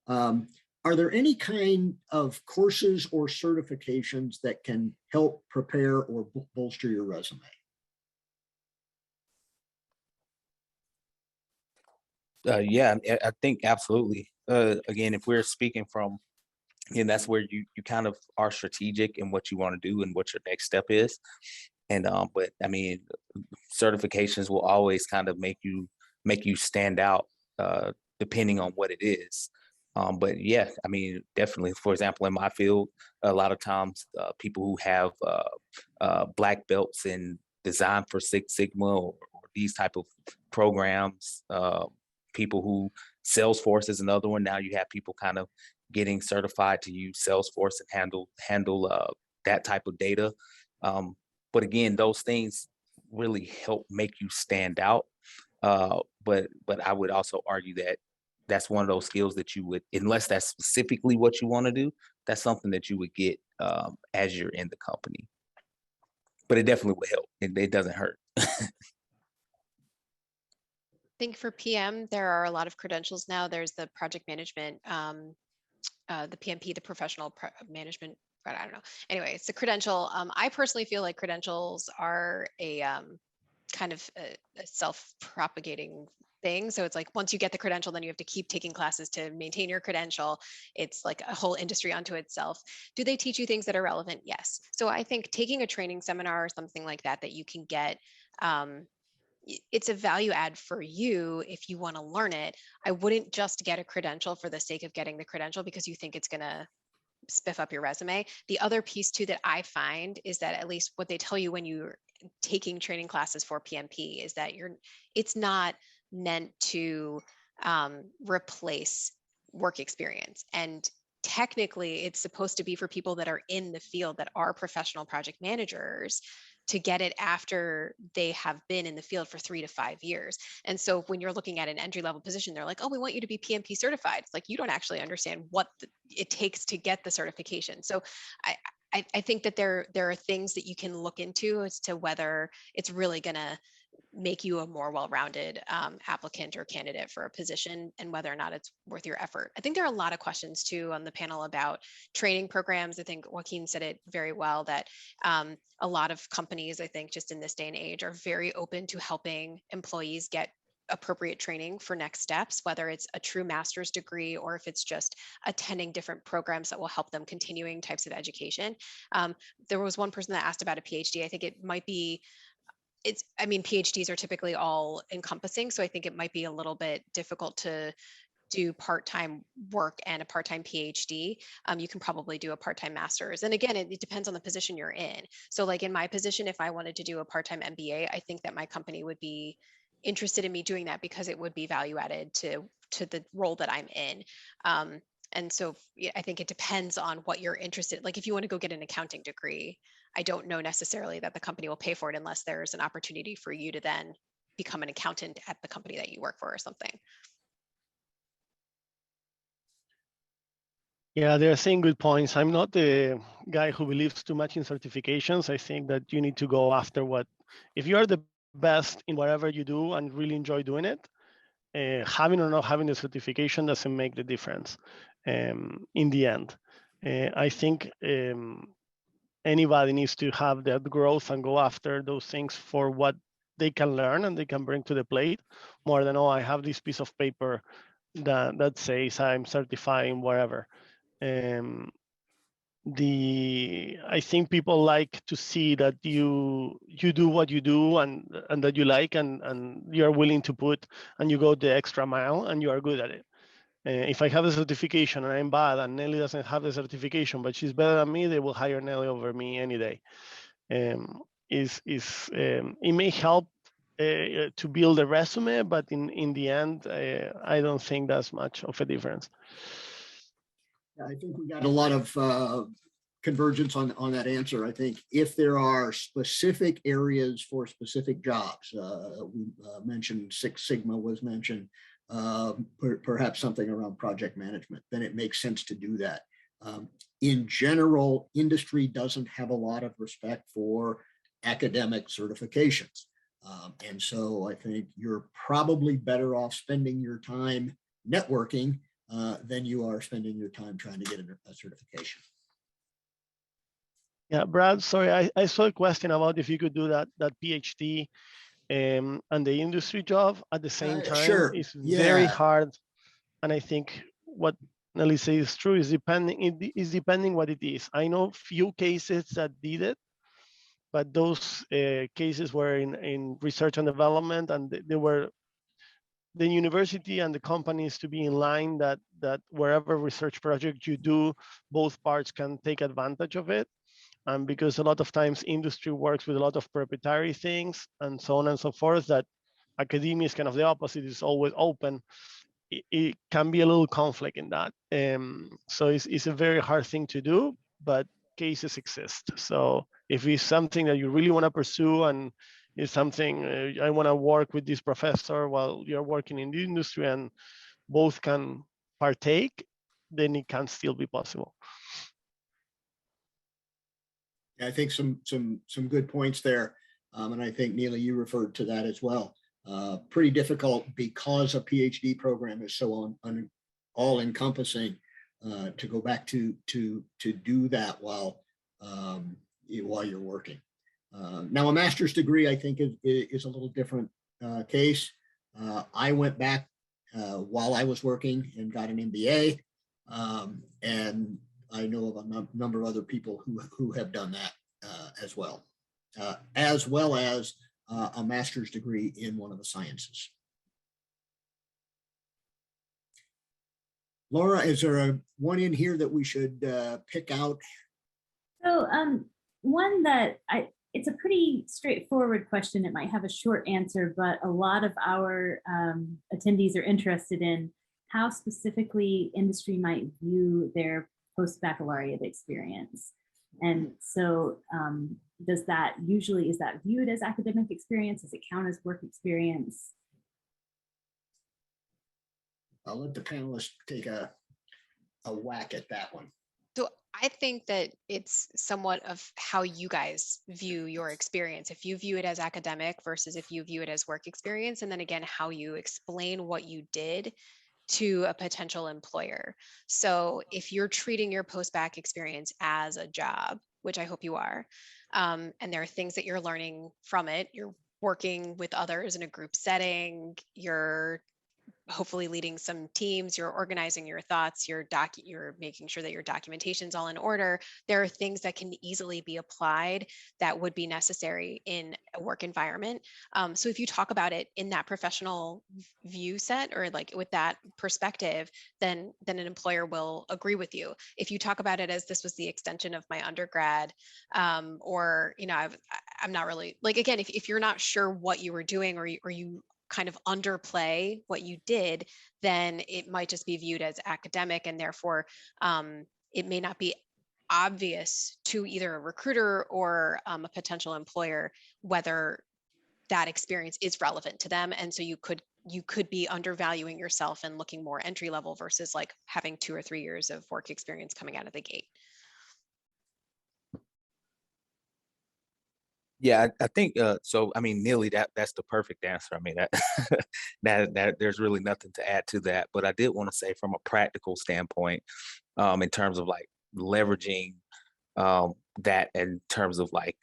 Are there any kind of courses or certifications that can help prepare or bolster your resume? Yeah, I think absolutely. Again, if we're speaking from, that's where you kind of are strategic in what you want to do and what your next step is. And but I mean, certifications will always kind of make you stand out depending on what it is. But yeah, I mean, definitely. For example, in my field, a lot of times people who have black belts in design for Six Sigma or these type of programs, people who Salesforce is another one. Now you have people kind of getting certified to use Salesforce and handle that type of data. But again, those things really help make you stand out. But I would also argue that that's one of those skills that you would, unless that's specifically what you want to do, that's something that you would get as you're in the company. But it definitely would help. It doesn't hurt. I think for PM, there are a lot of credentials now. There's the project management, the PMP, the professional management. But I don't know. Anyway, it's a credential. I personally feel like credentials are a kind of a self-propagating thing. So it's like once you get the credential, then you have to keep taking classes to maintain your credential. It's like a whole industry unto itself. Do they teach you things that are relevant? Yes. So I think taking a training seminar or something like that you can get, it's a value add for you if you want to learn it. I wouldn't just get a credential for the sake of getting the credential because you think it's going to spiff up your resume. The other piece too that I find is that at least what they tell you when you're taking training classes for PMP is that it's not meant to replace work experience. And technically it's supposed to be for people that are in the field that are professional project managers to get it after they have been in the field for 3 to 5 years. And so when you're looking at an entry level position, they're like, oh, we want you to be PMP certified. It's like, you don't actually understand what it takes to get the certification. So I think that there are things that you can look into as to whether it's really going to make you a more well-rounded applicant or candidate for a position, and whether or not it's worth your effort. I think there are a lot of questions too on the panel about training programs. I think Joaquín said it very well, that a lot of companies, I think just in this day and age, are very open to helping employees get appropriate training for next steps, whether it's a true master's degree or if it's just attending different programs that will help them continuing types of education. There was one person that asked about a PhD. I think it might be, I mean, PhDs are typically all encompassing, so I think it might be a little bit difficult to do part-time work and a part-time PhD. You can probably do a part-time master's. And again, it depends on the position you're in. So like in my position, if I wanted to do a part-time MBA, I think that my company would be interested in me doing that because it would be value added to the role that I'm in. And so I think it depends on what you're interested in. Like if you want to go get an accounting degree, I don't know necessarily that the company will pay for it unless there's an opportunity for you to then become an accountant at the company that you work for or something. Yeah, they're saying good points. I'm not the guy who believes too much in certifications. I think that you need to go after if you are the best in whatever you do and really enjoy doing it, having or not having the certification doesn't make the difference in the end. I think anybody needs to have that growth and go after those things for what they can learn and they can bring to the plate, more than, oh, I have this piece of paper that says I'm certifying whatever. I think people like to see that you do what you do and that you like and you're willing to put, and you go the extra mile and you are good at it. If I have the certification and I'm bad and Neely doesn't have the certification, but she's better than me, they will hire Neely over me any day. It may help to build a resume, but in the end, I don't think that's much of a difference. I think we got a lot of convergence on that answer. I think if there are specific areas for specific jobs, we mentioned Six Sigma was mentioned, perhaps something around project management, then it makes sense to do that. In general, industry doesn't have a lot of respect for academic certifications. And so I think you're probably better off spending your time networking than you are spending your time trying to get a certification. Yeah, Brad, sorry, I saw a question about if you could do that PhD and the industry job at the same time. Sure. It's very hard. And I think what Neely says is true, is depending what it is. I know few cases that did it, but those cases were in research and development, and they were the university and the companies to be in line that wherever research project you do, both parts can take advantage of it. And because a lot of times industry works with a lot of proprietary things and so on and so forth, that academia is kind of the opposite, is always open. It can be a little conflict in that. So it's a very hard thing to do, but cases exist. So if it's something that you really want to pursue and it's something I want to work with this professor while you're working in the industry and both can partake, then it can still be possible. I think some good points there. And I think, Neely, you referred to that as well. Pretty difficult because a PhD program is so all-encompassing to go back to do that while you're working. Now, a master's degree, I think, is a little different case. I went back while I was working and got an MBA, and I know of a number of other people who have done that as well as a master's degree in one of the sciences. Laura, is there one in here that we should pick out? So one that it's a pretty straightforward question. It might have a short answer, but a lot of our attendees are interested in how specifically industry might view their post-baccalaureate experience. And so is that viewed as academic experience? Does it count as work experience? I'll let the panelists take a whack at that one. So I think that it's somewhat of how you guys view your experience. If you view it as academic versus if you view it as work experience, and then again, how you explain what you did to a potential employer. So if you're treating your post-bac experience as a job, which I hope you are, and there are things that you're learning from it, you're working with others in a group setting, you're hopefully leading some teams, you're organizing your thoughts, you're making sure that your documentation's all in order. There are things that can easily be applied that would be necessary in a work environment. So if you talk about it in that professional view set, or like with that perspective, then an employer will agree with you. If you talk about it as this was the extension of my undergrad, or I'm not really, like, again, if you're not sure what you were doing, or you kind of underplay what you did, then it might just be viewed as academic, and therefore it may not be obvious to either a recruiter or a potential employer whether that experience is relevant to them. And so you could be undervaluing yourself and looking more entry level versus like having 2 or 3 years of work experience coming out of the gate. Yeah, I think so. I mean, Neely, that's the perfect answer. I mean, that, that there's really nothing to add to that. But I did want to say, from a practical standpoint, in terms of like leveraging that in terms of like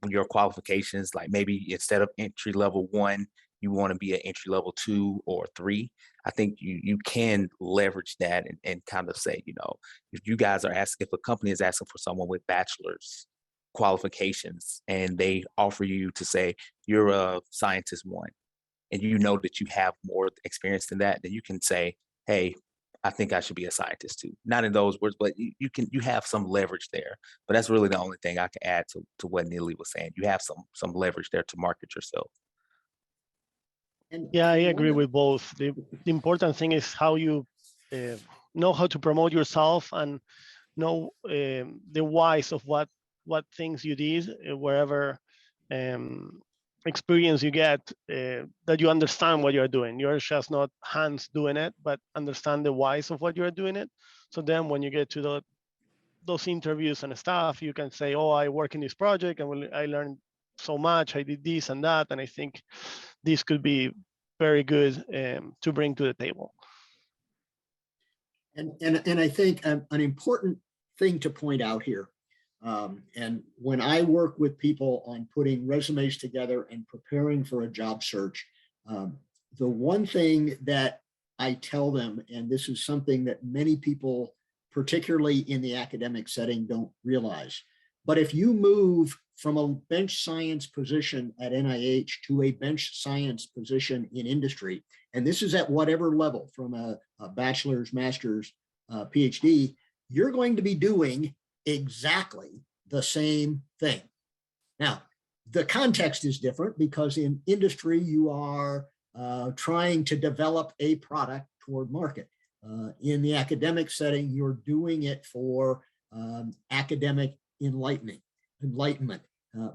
your qualifications, like maybe instead of entry level 1, you want to be an entry level 2 or 3. I think you can leverage that and kind of say, if you guys are asking, if a company is asking for someone with bachelor's qualifications and they offer you to say you're a scientist 1, and you know that you have more experience than that, then you can say, hey, I think I should be a scientist 2. Not in those words, but you have some leverage there. But that's really the only thing I can add to what Neely was saying. You have some leverage there to market yourself. And Yeah, I agree one with both. The important thing is how you know how to promote yourself and know the whys of what things you did, wherever experience you get, that you understand what you're doing. You're just not hands doing it, but understand the whys of what you're doing it. So then when you get to those interviews and stuff, you can say, oh, I work in this project and I learned so much, I did this and that, and I think this could be very good to bring to the table. And I think an important thing to point out here, and when I work with people on putting resumes together and preparing for a job search, the one thing that I tell them, and this is something that many people, particularly in the academic setting, don't realize, but if you move from a bench science position at NIH to a bench science position in industry, and this is at whatever level, from a bachelor's, master's, PhD, you're going to be doing exactly the same thing. Now, the context is different because in industry, you are trying to develop a product toward market. In the academic setting, you're doing it for academic enlightenment,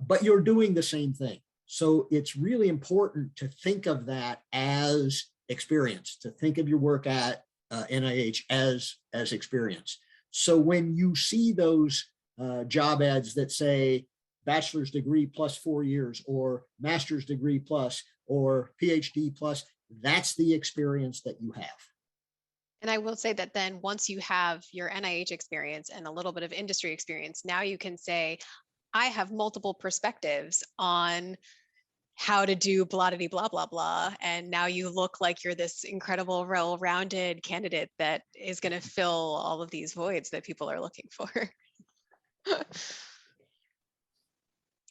but you're doing the same thing. So it's really important to think of that as experience, to think of your work at NIH as experience. So when you see those job ads that say bachelor's degree plus 4 years, or master's degree plus, or PhD plus, that's the experience that you have. And I will say that then once you have your NIH experience and a little bit of industry experience, now you can say, I have multiple perspectives on how to do blah, blah, blah, blah. And now you look like you're this incredible, well-rounded candidate that is going to fill all of these voids that people are looking for.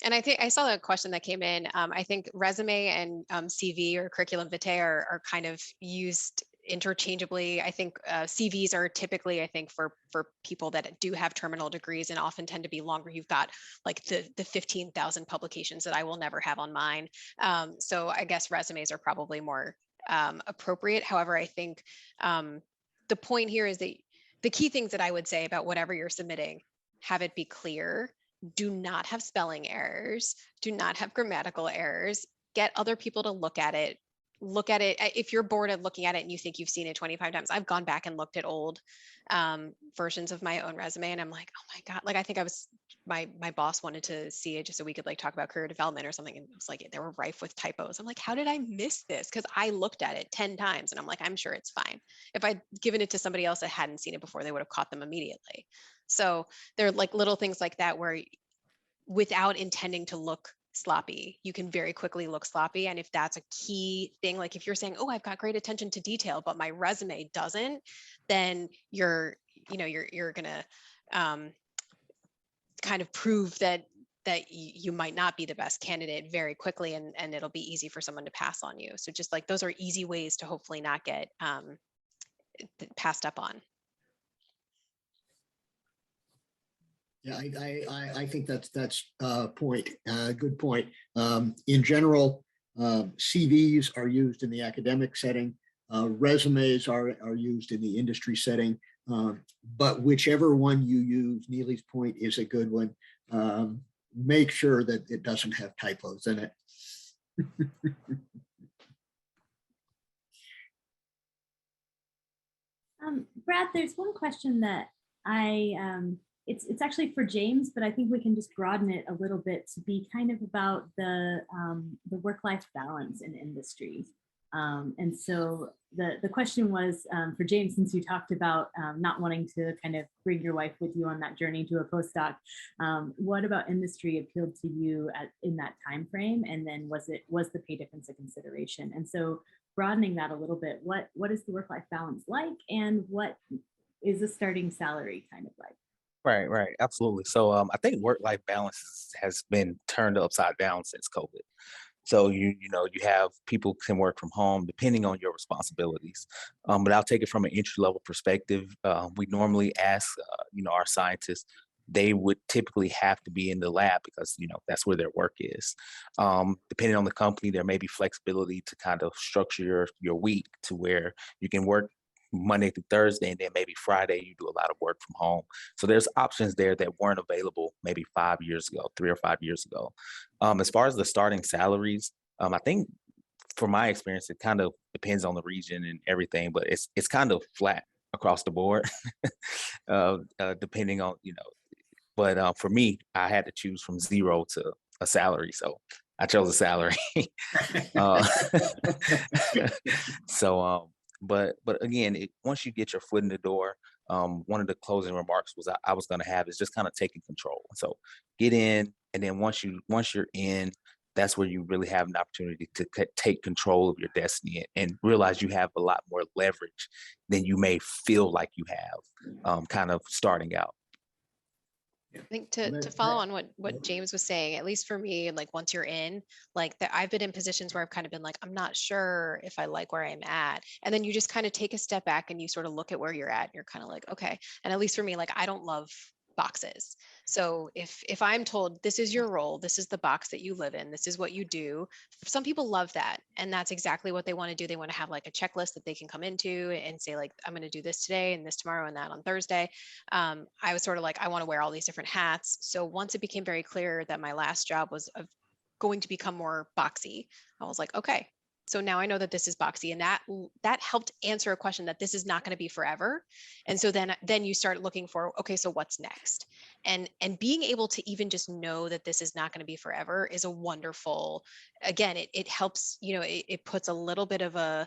And I think I saw a question that came in. I think resume and CV or curriculum vitae are kind of used interchangeably. I think CVs are typically, I think, for people that do have terminal degrees and often tend to be longer. You've got like the 15,000 publications that I will never have on mine. So I guess resumes are probably more appropriate. However, I think the point here is that the key things that I would say about whatever you're submitting, have it be clear. Do not have spelling errors. Do not have grammatical errors. Get other people to look at it. look at it. If you're bored of looking at it and you think you've seen it 25 times, I've gone back and looked at old versions of my own resume, and I'm like, oh my God, like I think I was, my boss wanted to see it just so we could like talk about career development or something. And it was like, they were rife with typos. I'm like, how did I miss this? Because I looked at it 10 times and I'm like, I'm sure it's fine. If I'd given it to somebody else that hadn't seen it before, they would have caught them immediately. So there are like little things like that where without intending to look sloppy, you can very quickly look sloppy. And if that's a key thing, like if you're saying, oh, I've got great attention to detail, but my resume doesn't, then you're gonna kind of prove that you might not be the best candidate very quickly, and it'll be easy for someone to pass on you. So just like those are easy ways to hopefully not get passed up on. Yeah, I think that's point. Good point. In general, CVs are used in the academic setting. Resumes are used in the industry setting. But whichever one you use, Neely's point is a good one. Make sure that it doesn't have typos in it. Brad, there's one question that it's actually for James, but I think we can just broaden it a little bit to be kind of about the work-life balance in industry. And so the question was for James, since you talked about not wanting to kind of bring your wife with you on that journey to a postdoc, what about industry appealed to you in that time frame? And then was the pay difference a consideration? And so broadening that a little bit, what is the work-life balance like, and what is the starting salary kind of like? Right, absolutely. So I think work-life balance has been turned upside down since COVID. So you have people can work from home depending on your responsibilities. But I'll take it from an entry-level perspective. We normally ask our scientists, they would typically have to be in the lab because that's where their work is. Depending on the company, there may be flexibility to kind of structure your week to where you can work Monday through Thursday, and then maybe Friday you do a lot of work from home. So there's options there that weren't available maybe 5 years ago, 3 or 5 years ago. As far as the starting salaries, I think from my experience, it kind of depends on the region and everything, but it's kind of flat across the board, depending on, but for me, I had to choose from zero to a salary. So I chose a salary. But again, once you get your foot in the door, one of the closing remarks was I was going to have is just kind of taking control. So get in, and then once you're in, that's where you really have an opportunity to take control of your destiny and realize you have a lot more leverage than you may feel like you have, kind of starting out. I think to follow on what James was saying, at least for me, like once you're in, like I've been in positions where I've kind of been like, I'm not sure if I like where I'm at. And then you just kind of take a step back and you sort of look at where you're at and you're kind of like, okay. And at least for me, like I don't love boxes. So if I'm told this is your role, this is the box that you live in, this is what you do, some people love that. And that's exactly what they want to do. They want to have like a checklist that they can come into and say like, I'm going to do this today and this tomorrow and that on Thursday. I was sort of like, I want to wear all these different hats. So once it became very clear that my last job was going to become more boxy, I was like, okay, so now I know that this is boxy, and that helped answer a question that this is not going to be forever. And so then you start looking for, okay, so what's next? And being able to even just know that this is not going to be forever is a wonderful, again, it helps, it puts a little bit of a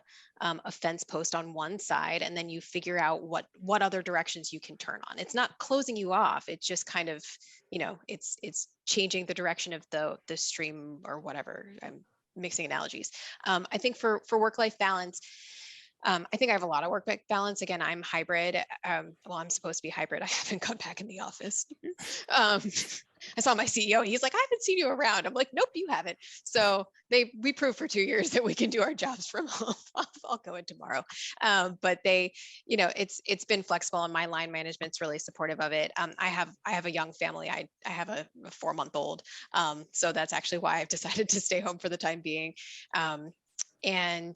fence post on one side, and then you figure out what other directions you can turn on. It's not closing you off. It's just kind of, it's changing the direction of the stream or whatever. I'm mixing analogies. I think for work-life balance, I think I have a lot of work-life balance. Again, I'm hybrid. Well, I'm supposed to be hybrid. I haven't gone back in the office. I saw my CEO. He's like, I haven't seen you around. I'm like, nope, you haven't. So we proved for 2 years that we can do our jobs from home. I'll go in tomorrow. But it's been flexible, and my line management's really supportive of it. I have a young family. I have a 4-month-old. So that's actually why I've decided to stay home for the time being. And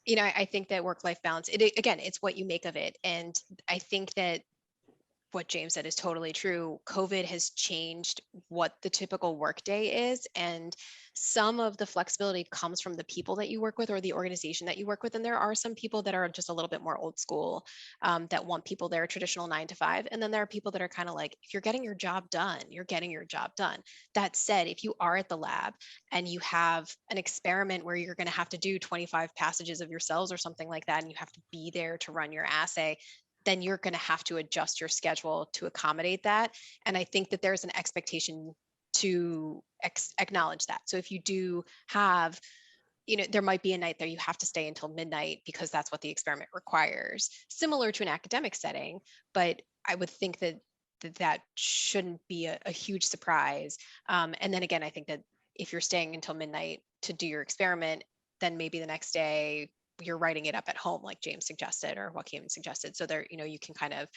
I think that work-life balance, it's what you make of it. And I think that what James said is totally true. COVID has changed what the typical workday is, and some of the flexibility comes from the people that you work with or the organization that you work with. And there are some people that are just a little bit more old school, that want people there traditional 9 to 5. And then there are people that are kind of like, if you're getting your job done, you're getting your job done. That said, if you are at the lab and you have an experiment where you're going to have to do 25 passages of your cells or something like that, and you have to be there to run your assay, then you're going to have to adjust your schedule to accommodate that. And I think that there's an expectation to acknowledge that. So if you do have, there might be a night there you have to stay until midnight because that's what the experiment requires, similar to an academic setting. But I would think that shouldn't be a huge surprise. And then again, I think that if you're staying until midnight to do your experiment, then maybe the next day you're writing it up at home, like James suggested or Joaquín suggested. So there, you can kind of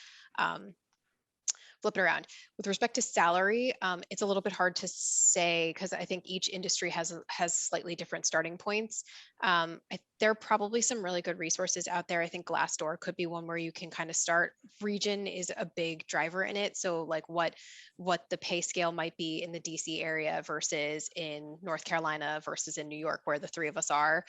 flip it around. With respect to salary, it's a little bit hard to say because I think each industry has slightly different starting points. There are probably some really good resources out there. I think Glassdoor could be one where you can kind of start. Region is a big driver in it. So like what the pay scale might be in the DC area versus in North Carolina versus in New York, where the three of us are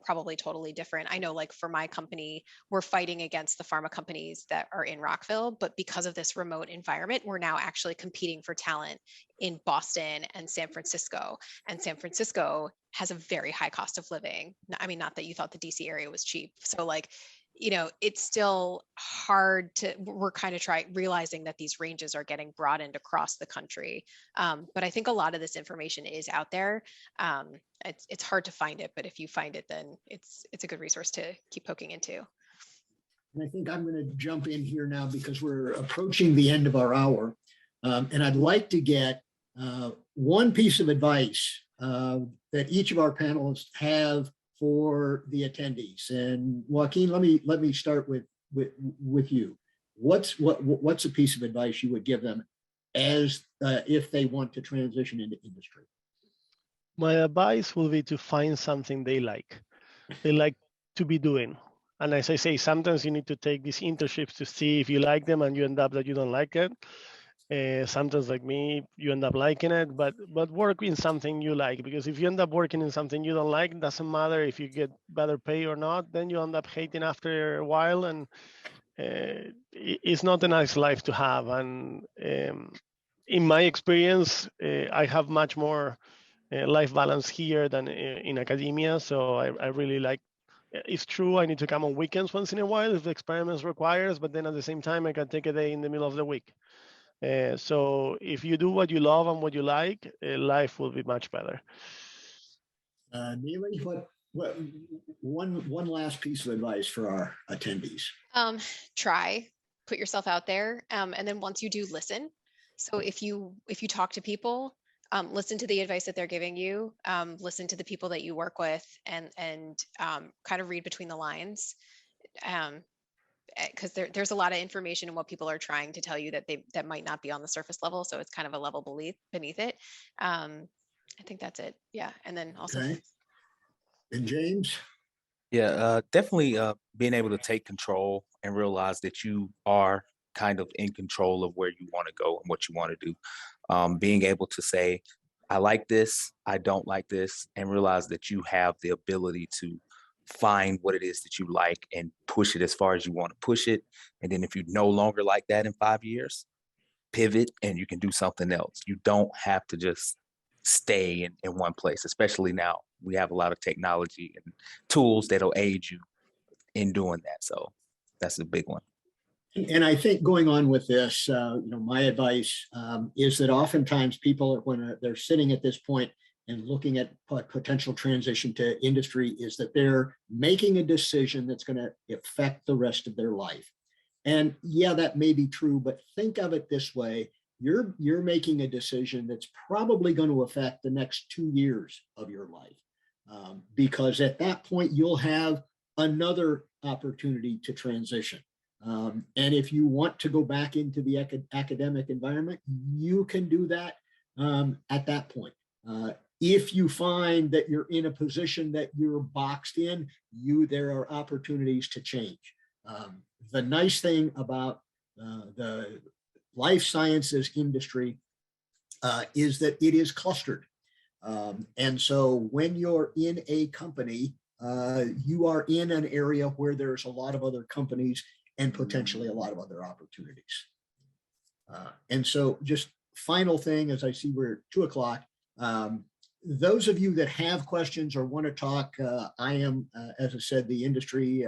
probably totally different. I know like for my company, we're fighting against the pharma companies that are in Rockville, but because of this remote environment, we're now actually competing for talent in Boston and San Francisco. And San Francisco has a very high cost of living. I mean, not that you thought the DC area was cheap. So like, it's still hard we're kind of realizing that these ranges are getting broadened across the country. But I think a lot of this information is out there. It's hard to find it, but if you find it, then it's a good resource to keep poking into. And I think I'm going to jump in here now because we're approaching the end of our hour. And I'd like to get one piece of advice that each of our panelists have for the attendees. And Joaquín, let me start with you. What's a piece of advice you would give them as if they want to transition into industry? My advice will be to find something they like to be doing. And as I say, sometimes you need to take these internships to see if you like them, and you end up that you don't like it. Sometimes, like me, you end up liking it, but work in something you like, because if you end up working in something you don't like, it doesn't matter if you get better pay or not, then you end up hating after a while, and it's not a nice life to have. And in my experience, I have much more life balance here than in academia, so I really like. It's true, I need to come on weekends once in a while if the experiments requires, but then at the same time, I can take a day in the middle of the week. So if you do what you love and what you like, life will be much better. Neely, what one last piece of advice for our attendees? Put yourself out there, and then once you do, listen. So if you talk to people, listen to the advice that they're giving you, listen to the people that you work with, and kind of read between the lines. Because there's a lot of information in what people are trying to tell you that might not be on the surface level. So it's kind of a level beneath it. I think that's it. Yeah. And then also. Okay. And James? Yeah, definitely being able to take control and realize that you are kind of in control of where you want to go and what you want to do. Being able to say, I like this, I don't like this, and realize that you have the ability to find what it is that you like and push it as far as you want to push it. And then if you no longer like that in 5 years, pivot and you can do something else. You don't have to just stay in one place, especially now. We have a lot of technology and tools that'll aid you in doing that. So that's a big one. And I think going on with this, my advice is that oftentimes people, when they're sitting at this point and looking at potential transition to industry, is that they're making a decision that's going to affect the rest of their life. And yeah, that may be true, but think of it this way. You're making a decision that's probably going to affect the next 2 years of your life, because at that point, you'll have another opportunity to transition. And if you want to go back into the academic environment, you can do that at that point. If you find that you're in a position that you're boxed in, there are opportunities to change. The nice thing about the life sciences industry is that it is clustered. And so when you're in a company, you are in an area where there's a lot of other companies and potentially a lot of other opportunities. And so just final thing, as I see we're at 2 o'clock, those of you that have questions or want to talk, I am, as I said, the industry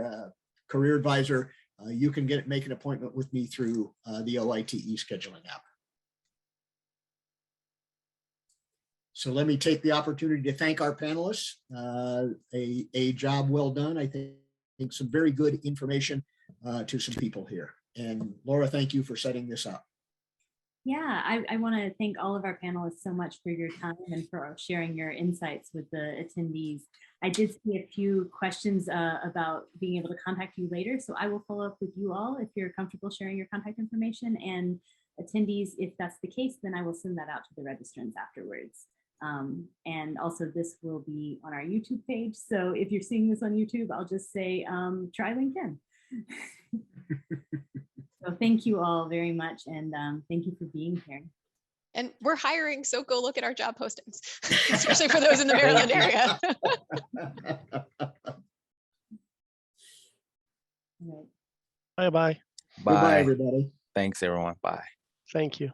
career advisor. You can make an appointment with me through the OITE scheduling app. So let me take the opportunity to thank our panelists. A job well done. I think some very good information to some people here. And Laura, thank you for setting this up. Yeah, I want to thank all of our panelists so much for your time and for sharing your insights with the attendees. I did see a few questions about being able to contact you later, so I will follow up with you all if you're comfortable sharing your contact information, and attendees, if that's the case, then I will send that out to the registrants afterwards. And also this will be on our YouTube page, so if you're seeing this on YouTube, I'll just say try LinkedIn. So thank you all very much, and thank you for being here. And we're hiring, so go look at our job postings, especially for those in the Maryland area. Bye-bye. Goodbye, everybody. Thanks, everyone. Bye. Thank you.